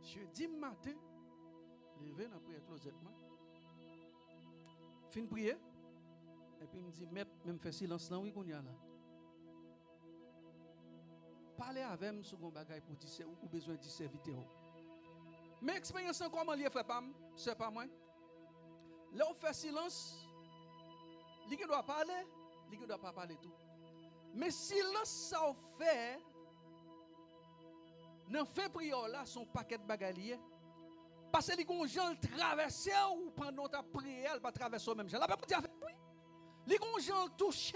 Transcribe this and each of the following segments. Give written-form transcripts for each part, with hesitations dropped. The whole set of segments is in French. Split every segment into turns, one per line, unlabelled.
Jeudi matin, levé dans prière closet moi. Fin prier et puis me dit même fait silence là oui qu'on y a là. Parler avec moi sur un bagage pour dire ou besoin de serviteur. Mais expérience comment lié frère Pam, c'est pas moi. Là on fait silence, lui qui doit parler, lui qui doit pas parler tout. Mais silence ça fait dans fin prière là son paquet de bagages parce que les gens traversent ou pendant ta prière elle pas traverser même gens. La Bible dit avec oui. Les gens touchent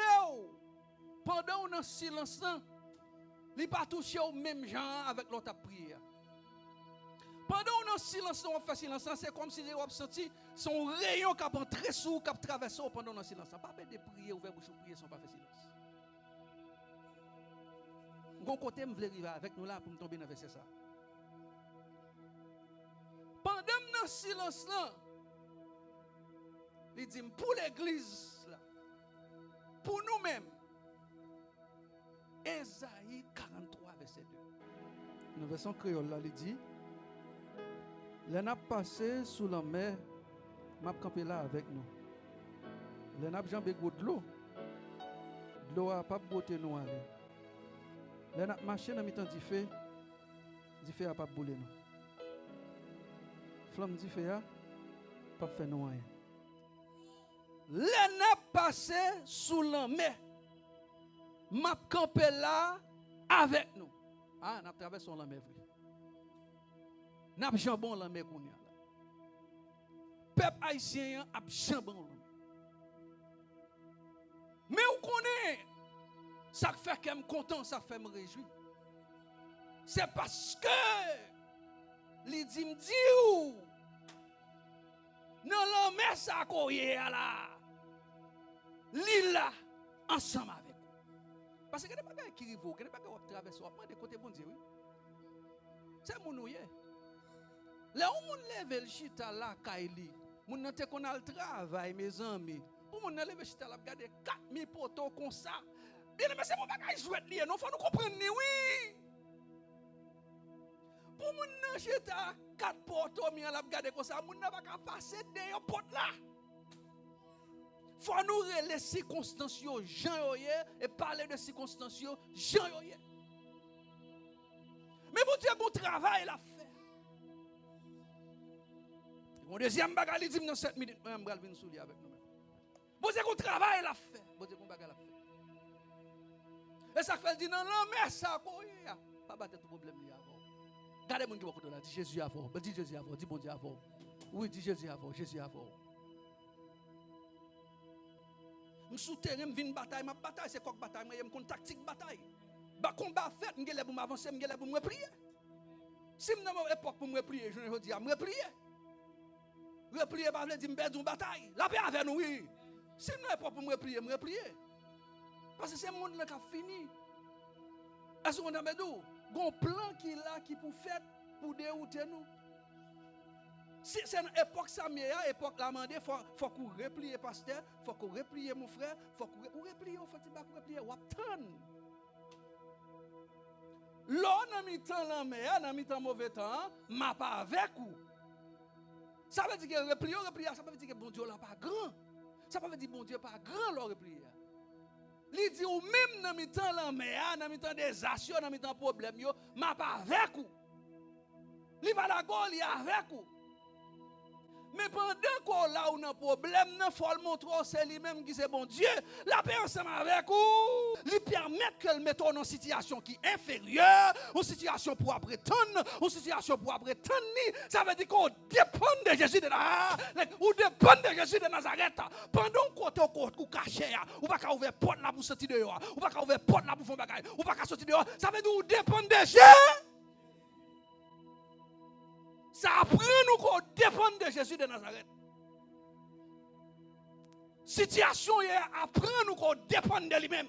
pendant on en silence là. Ils pas toucher aux mêmes gens avec l'autre prière. Pendant on en silence on fait silence c'est comme si vous senti son rayon qui a entré sous qui a traversé pendant on en silence. Pas de prier ouvert bouche prier sans pas faire silence. Gon côté me veut arriver avec nous là pour me tomber dans verset ça. Pendant dans silence là, il dit pour l'église là, pour nous-mêmes. Ésaïe 43 verset 2. Dans la version créole là, il dit les n'a passé sous la mer, m'a campé là avec nous. Les n'a jambé de l'eau a pas beauté nous aller. Les n'a marché dans mi-temps du feu a pas boulé nous. Flamme du feu a pas fait nous rien. Les n'a passé sous la mer, m'a campé là avec nous. Ah, n'a traversé la mer. N'a jambon la mer qu'on y a là. Peuple haïtien a jambon la mer. Mais on connaît ça fait que me content, ça fait me réjouir. C'est parce que les dit me dit non la mer ça koye là. L'île là ensemble avec vous. Parce que des bagages qui rivent, des bagages qui traversent, on prend des côtés bon Dieu. C'est mon ouye. Là où on lève le chita là, Kaili, on n'a pas qu'on a le travail, mes amis. Pour mon lever le chita là, regarder 4000 poteaux comme ça. Bien, mais c'est mon bagage jouet lié, non, faut nous comprendre, oui. Pour mon chita 4 poteaux, mais là, regarder comme ça, on n'a pas qu'à passer des potes là. Faut nous relayer les circonstances, Jean et parler de circonstances, Jean yoye. Mais bon Dieu, bon travail l'a fait. Mon deuxième bagage, il dit dans 7 minutes, je vais venir soulier avec nous. Bon Dieu, bon travail l'a fait. Bon Dieu, bon bagage l'a fait. Et ça fait, il dit, non, non, mais ça, pas battre tout problème là. Regardez mon qui va là, dit Jésus avant, dit Jésus avant, dit bon Dieu avant. Oui, dit Jésus avant, Jésus avant. Je suis souterrain, je viens bataille, ma bataille, c'est quoi bataille, je suis tactique bataille. Ba combat fait, je vais m'avancer, je vais me prier. Si je n'ai pas époque pour me prier, je vais dire, je vais prier. Replier, je vais dire, je vais une bataille. La paix avec nous, oui. Si je n'ai pas pour me prier, je vais prier. Parce que c'est le monde qui a fini. Est-ce qu'on a dit, il y a un plan qui est là, qui pour faire, pour dérouter nous. Si c'est une époque Samuel, époque la mandé, faut qu'on replier pasteur, faut qu'on replier mon frère, faut qu'on replier, faut qu'on replier, ou attendre. L'on a mis temps la mer, on a mis temps mauvais temps, m'a pas avec vous. Ça veut dire que replier, ça veut dire que bon Dieu là pas grand. Ça veut dire bon Dieu pas grand le replier. Il dit ou même dans mi temps la mer, dans mi temps des actions, dans mi temps problème yo, m'a pas avec vous. Il va la gole avec vous. Mais pendant qu'on là où un problème, il faut le montrer, c'est lui-même qui c'est bon Dieu. La paix ensemble avec vous, lui permettre que le mette dans une situation qui est inférieure, une situation pour prétendre, une situation pour prétendre. Ça veut dire qu'on dépend de Jésus de Nazareth, ou dépend de Jésus de Nazareth. Pendant qu'on cache, ou pas qu'à ouvrir porte là pour sortir dehors, ou pas qu'à ouvrir porte là pour faire bagaille, ou pas qu'à sortir dehors, ça veut dire qu'on dépend de Jésus. Ça apprend nous qu'on dépend de Jésus de Nazareth. Situation apprend nous qu'on dépend de lui-même.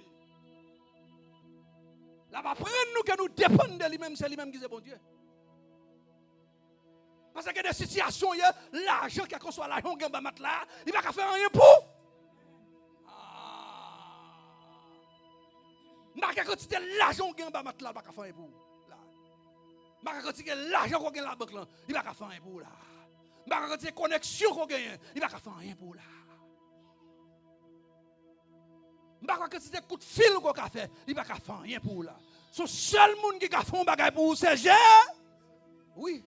Là, apprend nous que nous dépendons de lui-même, c'est lui-même qui est bon Dieu. Parce que des situations, l'argent, quel que soit l'argent qu'on va mettre là, il ne va pas faire rien pour. Mais quelle quantité l'argent qu'on va mettre là, il ne va pas faire rien pour. M'a quantité l'argent qu'on gagne la banque là, il va pas faire rien pour là. M'a quantité connexion qu'on gagne, il va pas faire rien pour là. M'a quantité coup de fil qu'on a fait, il va pas faire rien pour là. Son seul monde qui a fait un bagage pour c'est Jésus. Oui.